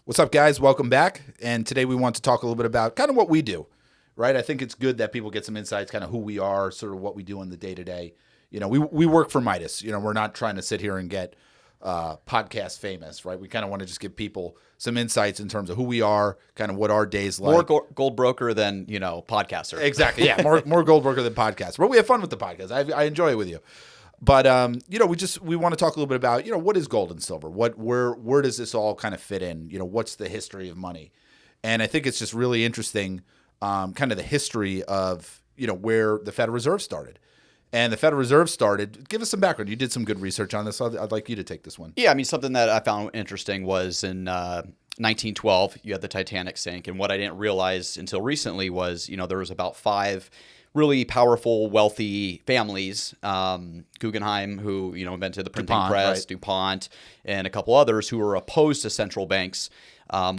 What's up, guys? Welcome back. And today we want to talk a little bit about kind of what we do, right? I think it's good that people get some insights, kind of who we are, sort of what we do in the day-to-day. You know, we work for Midas. You know, we're not trying to sit here and get podcast famous, right? We kind of want to just give people some insights in terms of who we are, kind of what our day's like. More gold broker than, podcaster. Exactly. Yeah, more gold broker than podcast. But we have fun with the podcast. I enjoy it with you. But we want to talk a little bit about, what is gold and silver? Where does this all kind of fit in? What's the history of money? And I think it's just really interesting, kind of the history of, where the Federal Reserve started. And the Federal Reserve started, give us some background. You did some good research on this. I'd like you to take this one. Yeah, something that I found interesting was in 1912, you had the Titanic sink. And what I didn't realize until recently was, there was about 5 really powerful, wealthy families, Guggenheim, who invented the printing press, right. DuPont, and a couple others who were opposed to central banks,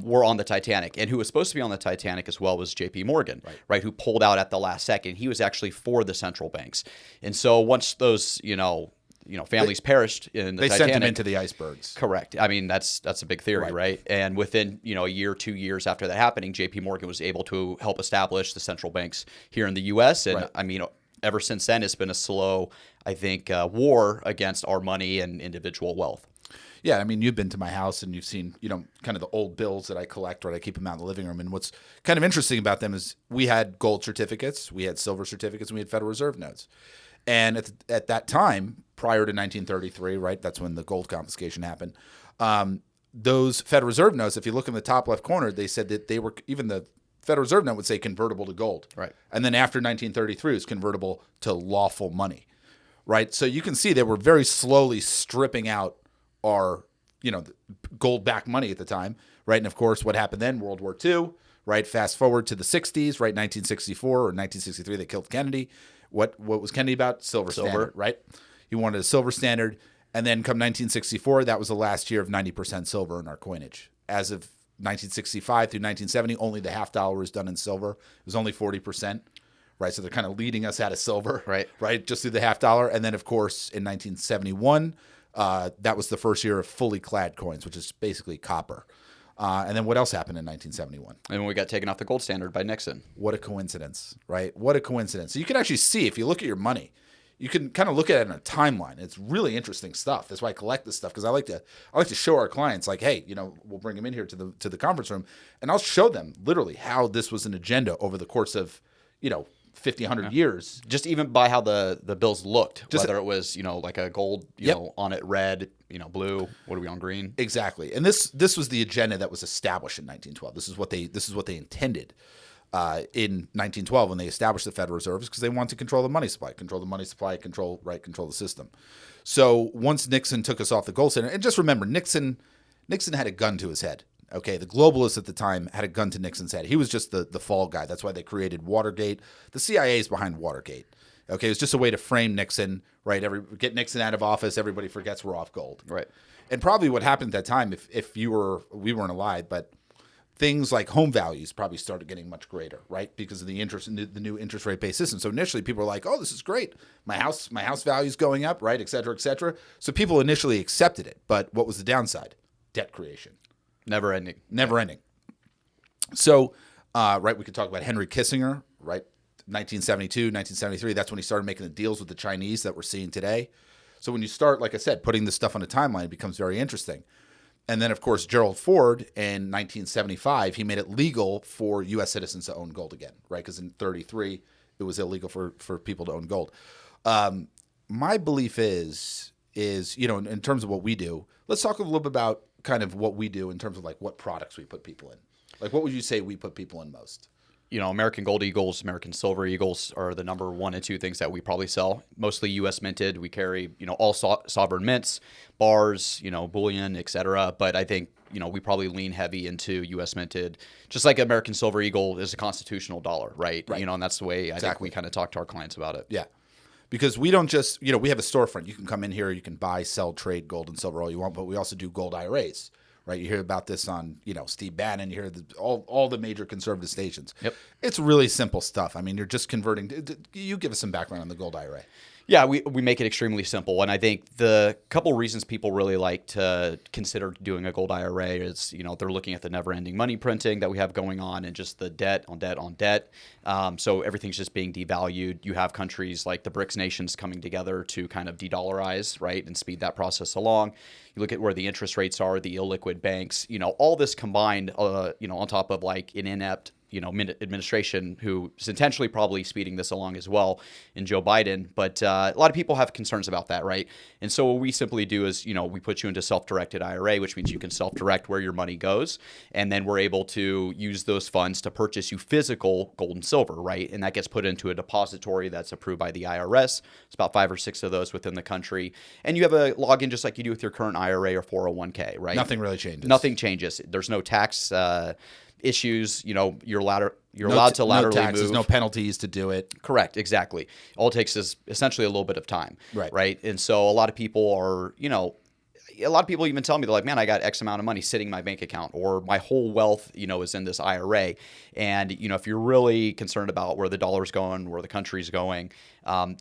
were on the Titanic. And who was supposed to be on the Titanic as well was J.P. Morgan, right? Who pulled out at the last second. He was actually for the central banks. And so once those, families perished in the Titanic. They sent them into the icebergs. Correct. That's a big theory, right? And within, a year, 2 years after that happening, J.P. Morgan was able to help establish the central banks here in the U.S. And ever since then, it's been a slow, war against our money and individual wealth. Yeah, you've been to my house and you've seen, kind of the old bills that I collect, right? I keep them out in the living room. And what's kind of interesting about them is we had gold certificates, we had silver certificates, and we had Federal Reserve notes. And at that time, prior to 1933, right, that's when the gold confiscation happened, those Federal Reserve notes, if you look in the top left corner, they said that they were, even the Federal Reserve note would say convertible to gold. Right. And then after 1933, it was convertible to lawful money, right? So you can see they were very slowly stripping out our, gold-backed money at the time, right? And of course, what happened then, World War II, right? Fast forward to the 60s, right? 1964 or 1963, they killed Kennedy. What was Kennedy about? Silver standard, right? He wanted a silver standard. And then come 1964, that was the last year of 90% silver in our coinage. As of 1965 through 1970, only the half dollar was done in silver. It was only 40%, right? So they're kind of leading us out of silver, right? Just through the half dollar. And then, of course, in 1971, that was the first year of fully clad coins, which is basically copper. And then what else happened in 1971? And when we got taken off the gold standard by Nixon. What a coincidence, right? What a coincidence. So you can actually see, if you look at your money, you can kind of look at it in a timeline. It's really interesting stuff. That's why I collect this stuff, because I like to show our clients, like, hey, we'll bring them in here to the conference room, and I'll show them literally how this was an agenda over the course of, 50, 100 years. Just even by how the bills looked, whether it was, like a gold, on it red, blue, what are we on, green? Exactly. And this was the agenda that was established in 1912. This is what they intended in 1912 when they established the Federal Reserve, because they wanted to control the money supply, control the system. So once Nixon took us off the gold standard, and just remember, Nixon had a gun to his head. Okay, the globalists at the time had a gun to Nixon's head. He was just the fall guy. That's why they created Watergate. The CIA is behind Watergate. Okay, it was just a way to frame Nixon, right? Get Nixon out of office. Everybody forgets we're off gold. Right. And probably what happened at that time, if we weren't alive, but things like home values probably started getting much greater, right? Because of the new interest rate based system. So initially people were like, oh, this is great. My house value is going up, right? Et cetera, et cetera. So people initially accepted it. But what was the downside? Debt creation. Never ending. So, we could talk about Henry Kissinger, right? 1972, 1973, that's when he started making the deals with the Chinese that we're seeing today. So when you start, like I said, putting this stuff on a timeline, it becomes very interesting. And then, of course, Gerald Ford in 1975, he made it legal for U.S. citizens to own gold again, right? Because in 1933, it was illegal for people to own gold. My belief is in terms of what we do, let's talk a little bit about kind of what we do in terms of like what products we put people in. Like, what would you say we put people in most? American Gold Eagles, American Silver Eagles are the number 1 and 2 things that we probably sell. Mostly U.S. minted. We carry, all sovereign mints, bars, bullion, et cetera. But I think, we probably lean heavy into U.S. minted. Just like American Silver Eagle is a constitutional dollar, right? And that's the way I think we kind of talk to our clients about it. Yeah. Because we don't just, we have a storefront. You can come in here, you can buy, sell, trade gold and silver all you want, but we also do gold IRAs, right? You hear about this on, Steve Bannon, you hear all the major conservative stations. Yep. It's really simple stuff. You're just converting. You give us some background on the gold IRA. Yeah, we make it extremely simple. And I think the couple reasons people really like to consider doing a gold IRA is, they're looking at the never ending money printing that we have going on and just the debt on debt on debt. So everything's just being devalued. You have countries like the BRICS nations coming together to kind of de-dollarize, right, and speed that process along. You look at where the interest rates are, the illiquid banks, all this combined, on top of like an inept administration who is intentionally probably speeding this along as well in Joe Biden. But a lot of people have concerns about that, right? And so what we simply do is, we put you into self-directed IRA, which means you can self-direct where your money goes. And then we're able to use those funds to purchase you physical gold and silver, right? And that gets put into a depository that's approved by the IRS. It's about 5 or 6 of those within the country. And you have a login just like you do with your current IRA or 401k, right? Nothing really changes. Nothing changes. There's no tax issues. You're allowed to laterally no taxes, move. no penalties to do it. Correct, exactly. All it takes is essentially a little bit of time, right? And so a lot of people are, a lot of people even tell me, they're like, man, I got X amount of money sitting in my bank account, or my whole wealth, is in this IRA. And, if you're really concerned about where the dollar's going, where the country's going,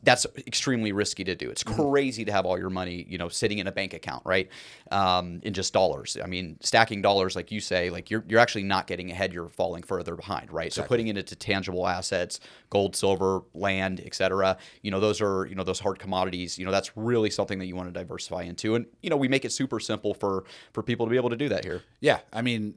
that's extremely risky to do. It's crazy to have all your money, sitting in a bank account, right? In just dollars. I mean, stacking dollars, like you say, like you're actually not getting ahead. You're falling further behind, right? Exactly. So putting it into tangible assets, gold, silver, land, et cetera, those are, those hard commodities, that's really something that you want to diversify into. And, we make it super simple for people to be able to do that here. Yeah. I mean,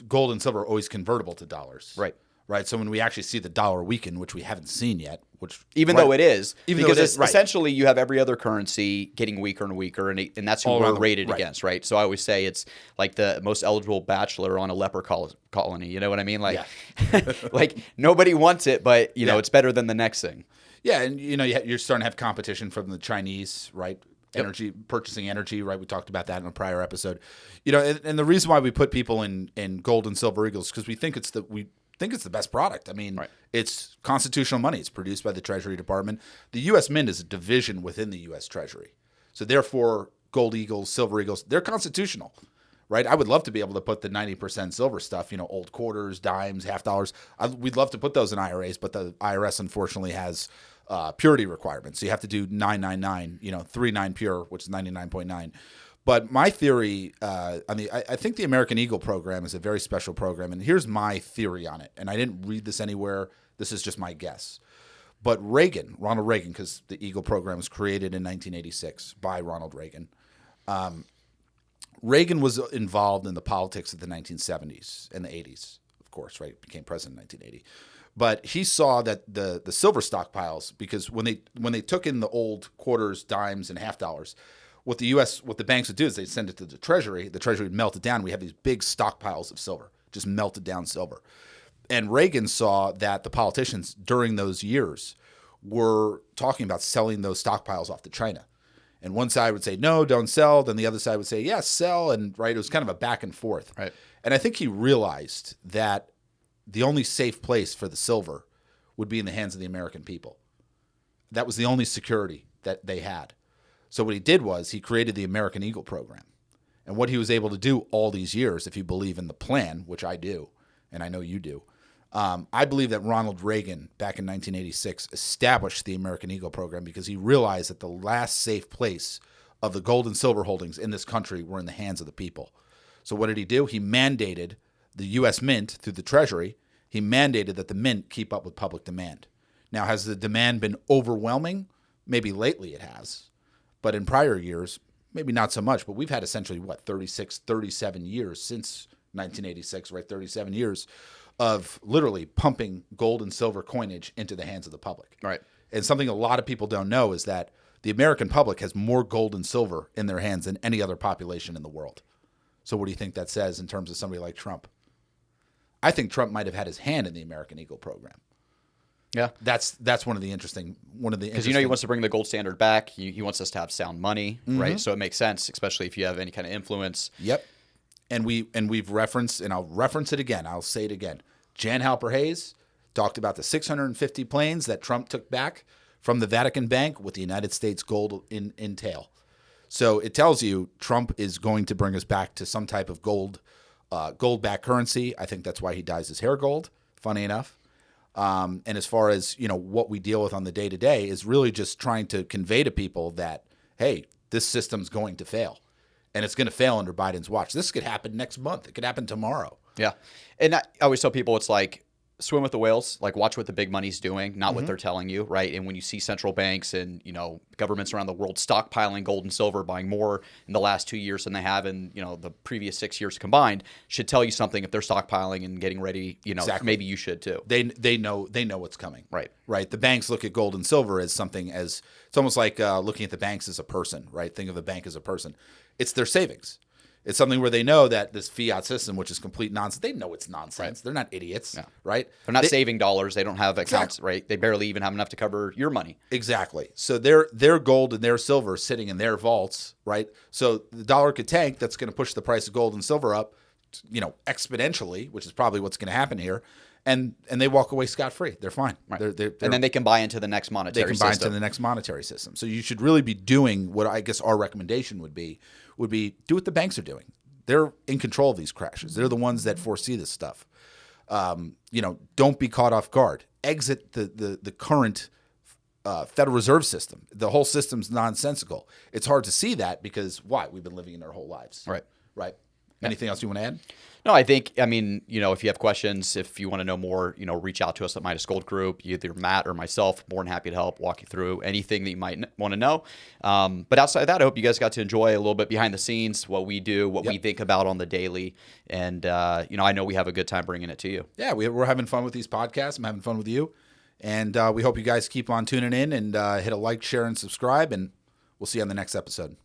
gold and silver are always convertible to dollars. Right. So when we actually see the dollar weaken, which we haven't seen yet, though it is, because right. Essentially you have every other currency getting weaker and weaker, and that's who we're rated against, right? So I always say it's like the most eligible bachelor on a leper colony. You know what I mean? Like, like nobody wants it, but it's better than the next thing. Yeah, and you're starting to have competition from the Chinese, right? Purchasing energy, right? We talked about that in a prior episode. And the reason why we put people in gold and silver eagles because we think it's the best product. I mean, It's constitutional money. It's produced by the Treasury Department. The U.S. Mint is a division within the U.S. Treasury. So therefore, gold eagles, silver eagles, they're constitutional, right? I would love to be able to put the 90% silver stuff, old quarters, dimes, half dollars. We'd love to put those in IRAs, but the IRS unfortunately has purity requirements. So you have to do 999, 39 pure, which is 99.9. But my theory, I think the American Eagle program is a very special program, and here's my theory on it. And I didn't read this anywhere. This is just my guess. But Ronald Reagan, because the Eagle program was created in 1986 by Ronald Reagan. Reagan was involved in the politics of the 1970s and the 80s, of course, right? Became president in 1980. But he saw that the silver stockpiles, because when they took in the old quarters, dimes, and half dollars, what the banks would do is they'd send it to the Treasury. The Treasury would melt it down. We have these big stockpiles of silver, just melted down silver. And Reagan saw that the politicians during those years were talking about selling those stockpiles off to China. And one side would say, no, don't sell. Then the other side would say, yes, sell. And it was kind of a back and forth. Right. And I think he realized that the only safe place for the silver would be in the hands of the American people. That was the only security that they had. So what he did was he created the American Eagle program. And what he was able to do all these years, if you believe in the plan, which I do, and I know you do, I believe that Ronald Reagan, back in 1986, established the American Eagle program because he realized that the last safe place of the gold and silver holdings in this country were in the hands of the people. So what did he do? He mandated the U.S. Mint through the Treasury. He mandated that the Mint keep up with public demand. Now, has the demand been overwhelming? Maybe lately it has. But in prior years, maybe not so much. But we've had essentially, 37 years since 1986, right? 37 years of literally pumping gold and silver coinage into the hands of the public. Right. And something a lot of people don't know is that the American public has more gold and silver in their hands than any other population in the world. So what do you think that says in terms of somebody like Trump? I think Trump might have had his hand in the American Eagle program. Yeah, that's one of the interesting because he wants to bring the gold standard back. He wants us to have sound money, right? So it makes sense, especially if you have any kind of influence. Yep, and we've referenced, and I'll reference it again. I'll say it again. Jan Halper Hayes talked about the 650 planes that Trump took back from the Vatican Bank with the United States gold in tail. So it tells you Trump is going to bring us back to some type of gold-backed currency. I think that's why he dyes his hair gold. Funny enough. And as far as, what we deal with on the day to day is really just trying to convey to people that, hey, this system's going to fail, and it's going to fail under Biden's watch. This could happen next month. It could happen tomorrow. Yeah. And I always tell people it's like swim with the whales, like watch what the big money's doing, not what they're telling you, right? And when you see central banks and, governments around the world stockpiling gold and silver, buying more in the last 2 years than they have in, the previous 6 years combined, should tell you something. If they're stockpiling and getting ready, Exactly. maybe you should too. They know what's coming. Right. The banks look at gold and silver as something it's almost like looking at the banks as a person, right? Think of the bank as a person. It's their savings. It's something where they know that this fiat system, which is complete nonsense, they know it's nonsense. Right. They're not idiots, right? They're not saving dollars. They don't have accounts, right? They barely even have enough to cover your money. Exactly. So their gold and their silver sitting in their vaults, right? So the dollar could tank. That's going to push the price of gold and silver up, exponentially, which is probably what's going to happen here. And they walk away scot-free. They're fine. Right. They're, and then they can buy into the next monetary system. They can buy into the next monetary system. So you should really be doing what I guess our recommendation would be do what the banks are doing. They're in control of these crashes. They're the ones that foresee this stuff. Don't be caught off guard. Exit the current Federal Reserve system. The whole system's nonsensical. It's hard to see that because why? We've been living in our whole lives. Right. Anything else you want to add? No, I think, if you have questions, if you want to know more, reach out to us at Midas Gold Group, either Matt or myself, more than happy to help walk you through anything that you might want to know. But outside of that, I hope you guys got to enjoy a little bit behind the scenes, what we do, what we think about on the daily. And, I know we have a good time bringing it to you. Yeah, we're having fun with these podcasts. I'm having fun with you. And we hope you guys keep on tuning in and hit a like, share, and subscribe. And we'll see you on the next episode.